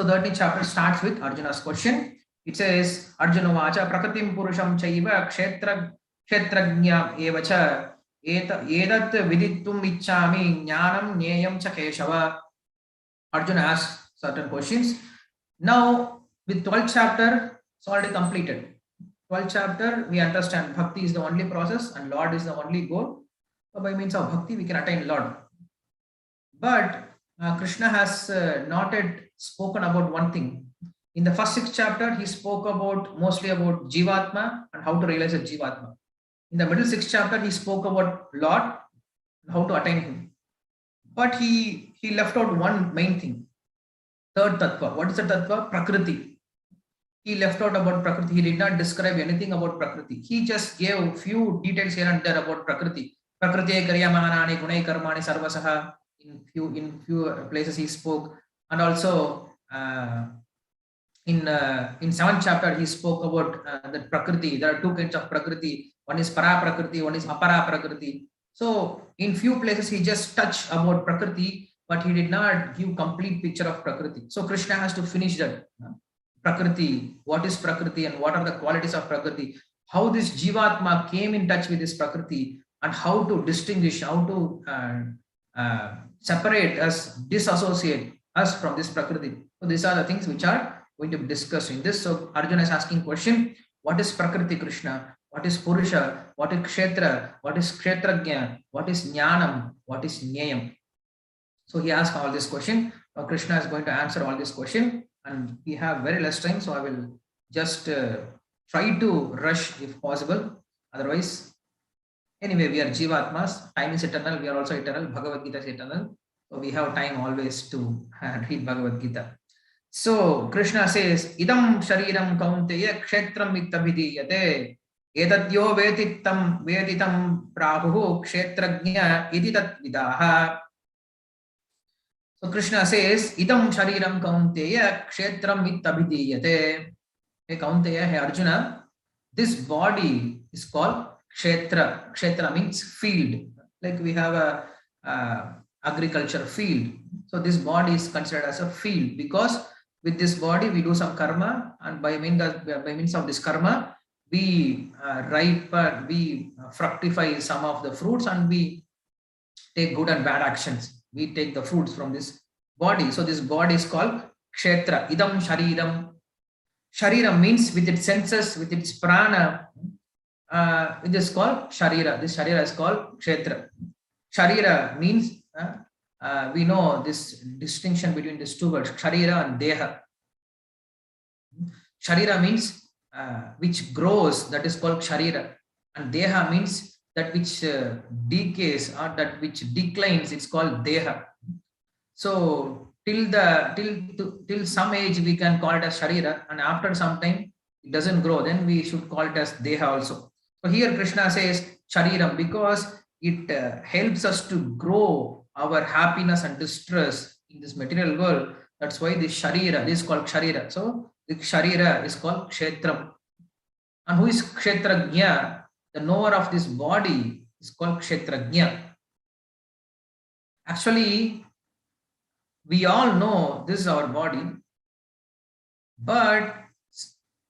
So the 13th chapter starts with Arjuna's question. It says, Arjuna vacha prakritim purusham chaiva kshetrajna evacha edat vidittum ichchami jnanam nyayam cha keshava. Arjuna asks certain questions. Now, with 12th chapter, it's already completed. 12th chapter, we understand bhakti is the only process and Lord is the only goal. So by means of bhakti, we can attain Lord. But Krishna has not yet spoken about one thing. In the first 6th chapter, he spoke mostly about Jivatma and how to realize a Jivatma. In the middle 6th chapter, he spoke about Lord and how to attain him. But he left out one main thing. Third tattva. What is the tattva? Prakriti. He left out about Prakriti. He did not describe anything about Prakriti. He just gave few details here and there about Prakriti. Prakriti karyamanani gunai karmani sarvasaha. In few places he spoke, and also in 7th chapter he spoke about the Prakriti. There are two kinds of Prakriti. One is para Prakriti, one is apara Prakriti. So in few places he just touched about Prakriti, but he did not give complete picture of Prakriti. So Krishna has to finish that. Prakriti, what is Prakriti and what are the qualities of Prakriti? How this Jivatma came in touch with this Prakriti and how to distinguish, how to separate us, disassociate us from this Prakriti. So these are the things which are going to be discussed in this. So Arjuna is asking question, what is Prakriti, Krishna? What is Purusha? What is Kshetra? What is Kshetrajna? What is Jnanam? What is Nyayam? So he asked all this question. Now Krishna is going to answer all this question, and we have very less time, so I will just try to rush if possible. Otherwise, anyway, we are Jivatmas. Time is eternal. We are also eternal. Bhagavad Gita is eternal. So we have time always to read Bhagavad Gita. So Krishna says, Idam shariram kaunteya kshetram ittabhidiyate edadyo veditam prahuhu kshetrajna iditat vidaha. So Krishna says, Idam shariram kaunteya kshetram ittabhidiyate. Hey Kaunteya, hey Arjuna, this body is called Kshetra. Kshetra means field. Like we have a agriculture field. So this body is considered as a field because with this body we do some karma, and by means of this karma we we fructify some of the fruits and we take good and bad actions. We take the fruits from this body. So this body is called Kshetra. Idam shariram. Shariram means with its senses, with its prana. It is called Sharira. This Sharira is called Kshetra. Sharira means, we know this distinction between these two words, Sharira and Deha. Sharira means which grows, that is called Sharira. And Deha means that which decays or that which declines, it's called Deha. So till some age we can call it as Sharira, and after some time it doesn't grow, then we should call it as Deha also. So here Krishna says Shariram because it helps us to grow our happiness and distress in this material world. That's why this Sharira, this is called Sharira. So the Sharira is called Kshetram. And who is Kshetrajna? The knower of this body is called Kshetrajna. Actually, we all know this is our body, but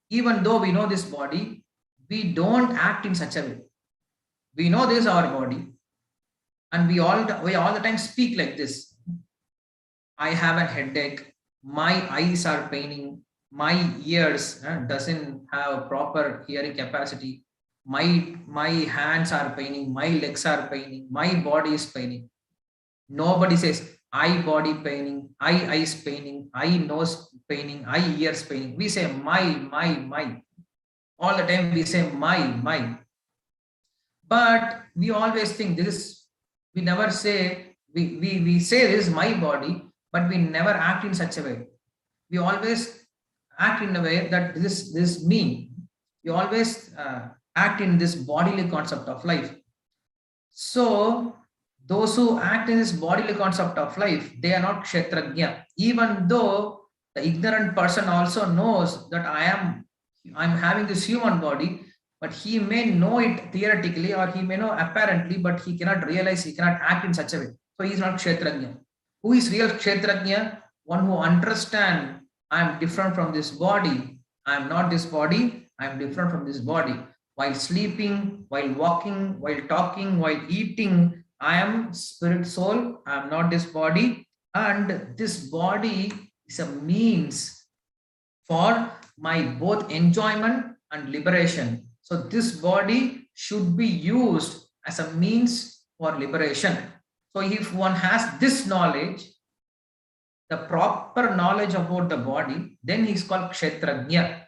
even though we know this body, we don't act in such a way. We know this is our body, and we all the time speak like this. I have a headache, my eyes are paining, my ears doesn't have proper hearing capacity, my hands are paining, my legs are paining, my body is paining. Nobody says I body paining, I eyes paining, I nose paining, I ears paining. We say my. All the time we say my. But we always think this is, we never say, we say this is my body, but we never act in such a way. We always act in a way that this is me. We always act in this bodily concept of life. So those who act in this bodily concept of life, they are not Kshetrajna. Even though the ignorant person also knows that I'm having this human body, but he may know it theoretically or he may know apparently, but he cannot realize, he cannot act in such a way. So he is not Kshetrajna. Who is real Kshetrajna? One who understands I am different from this body. I am not this body. I am different from this body. While sleeping, while walking, while talking, while eating, I am spirit soul. I am not this body. And this body is a means for my both enjoyment and liberation. So this body should be used as a means for liberation. So if one has this knowledge, the proper knowledge about the body, then he is called Kshetrajna.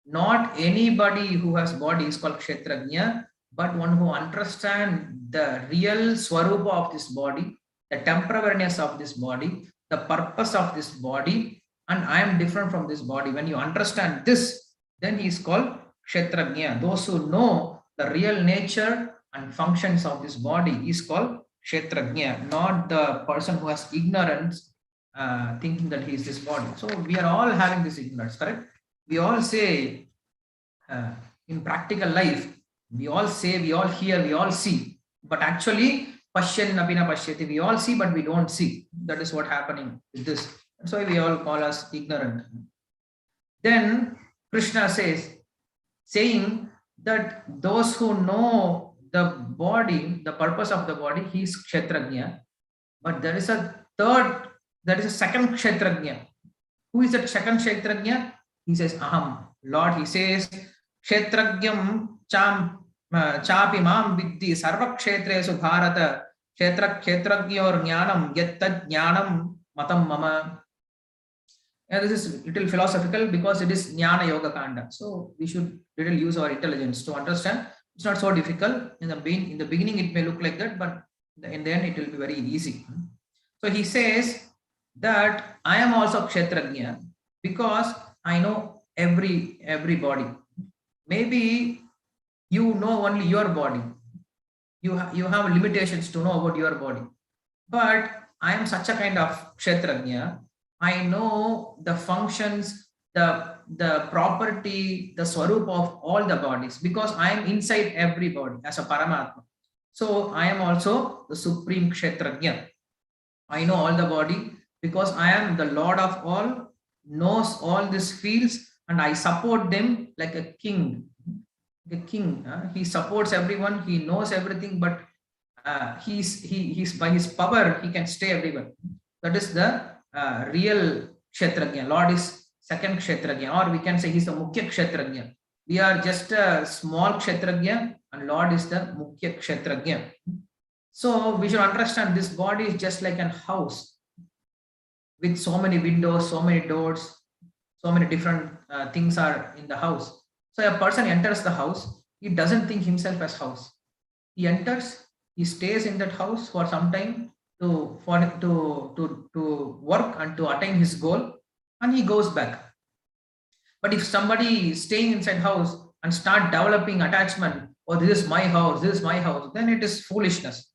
Not anybody who has body is called Kshetrajna, but one who understands the real Swarupa of this body, the temporariness of this body, the purpose of this body, and I am different from this body. When you understand this, then he is called Kshetrajna. Those who know the real nature and functions of this body is called Kshetrajna, not the person who has ignorance thinking that he is this body. So we are all having this ignorance, correct? We all say in practical life, we all say, we all hear, we all see, but actually, Pashyan Nabina Pashyati, we all see, but we don't see. That is what happening with this. That's why we all call us ignorant. Then Krishna says, saying that those who know the body, the purpose of the body, he is Kshetrajna. But there is a third, there is a second Kshetrajna. Who is that second Kshetrajna? He says, Aham, Lord. He says, Kshetrajnam chapi mam vidhi sarva kshetresu bharata kshetrajnyor jnanam yattad jnanam matam mama. Yeah, this is little philosophical because it is Jnana Yoga Kanda. So we should little use our intelligence to understand. It's not so difficult. In the beginning, it may look like that, but in the end, it will be very easy. So he says that I am also Kshetrajna because I know every body. Maybe you know only your body. You have limitations to know about your body. But I am such a kind of Kshetrajna. I know the functions, the property, the swarup of all the bodies because I am inside every body as a Paramatma. So I am also the supreme Kshetrajna. I know all the body because I am the Lord of all, knows all these fields, and I support them like a king. The king, he supports everyone, he knows everything, but he's by his power he can stay everywhere. That is the real Kshetrajna. Lord is second Kshetrajna, or we can say he's the Mukhya Kshetrajna. We are just a small Kshetrajna, and Lord is the Mukhya Kshetrajna. So we should understand this body is just like a house with so many windows, so many doors, so many different things are in the house. So a person enters the house, he doesn't think himself as house. He enters, he stays in that house for some time to work and to attain his goal, and he goes back. But if somebody is staying inside house and start developing attachment, oh, this is my house, this is my house, then it is foolishness.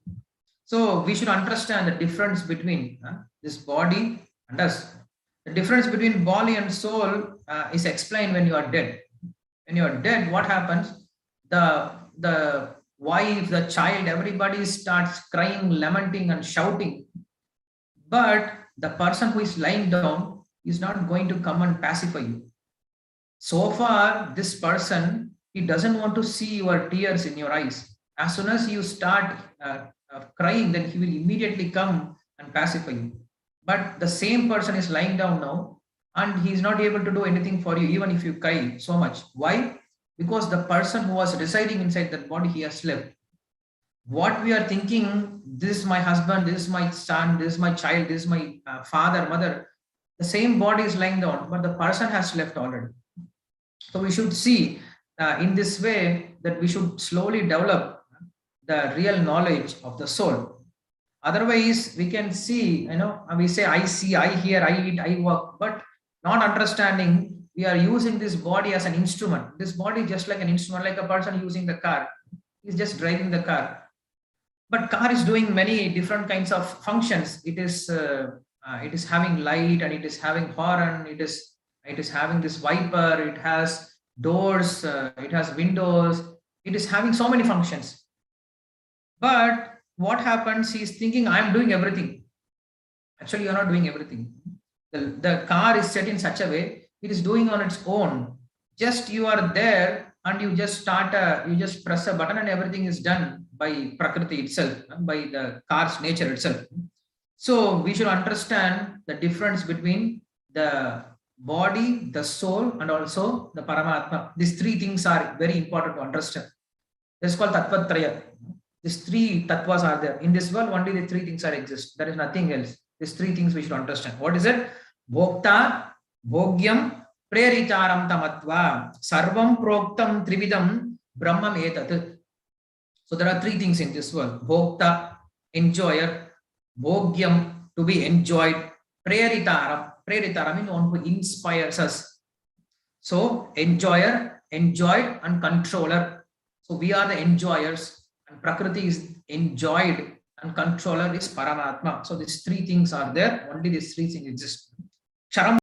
So we should understand the difference between this body and us. The difference between body and soul is explained when you are dead. When you are dead, what happens? The wife, the child, everybody starts crying, lamenting, and shouting. But the person who is lying down is not going to come and pacify you. So far, this person, he doesn't want to see your tears in your eyes. As soon as you start crying, then he will immediately come and pacify you. But the same person is lying down now, and he is not able to do anything for you, even if you cry so much. Why? Because the person who was residing inside that body, he has left. What we are thinking, this is my husband, this is my son, this is my child, this is my father, mother, the same body is lying down, but the person has left already. So we should see in this way that we should slowly develop the real knowledge of the soul. Otherwise, we can see, we say, I see, I hear, I eat, I walk, but not understanding, we are using this body as an instrument. This body is just like an instrument, like a person using the car. He's just driving the car. But car is doing many different kinds of functions. It is having light, and it is having horn. It is having this wiper. It has doors. It has windows. It is having so many functions. But what happens? He is thinking, I am doing everything. Actually, you are not doing everything. The car is set in such a way, it is doing on its own. Just you are there and you just you just press a button and everything is done by Prakriti itself, by the car's nature itself. So we should understand the difference between the body, the soul, and also the Paramatma. These three things are very important to understand. This is called Tattvatraya. These three tattvas are there. In this world, only the three things are exist. There is nothing else. These three things we should understand. What is it? Bhokta, Bhogyam, Preritaram Tamatva, Sarvam Proktam Trividam, Brahmam Etat. So there are three things in this world. Bhokta, enjoyer, Bhogyam, to be enjoyed, Preritaram, Preritaram means one who inspires us. So enjoyer, enjoyed, and controller. So we are the enjoyers, and Prakriti is enjoyed, and controller is Paramatma. So these three things are there. Only these three things exist. Charam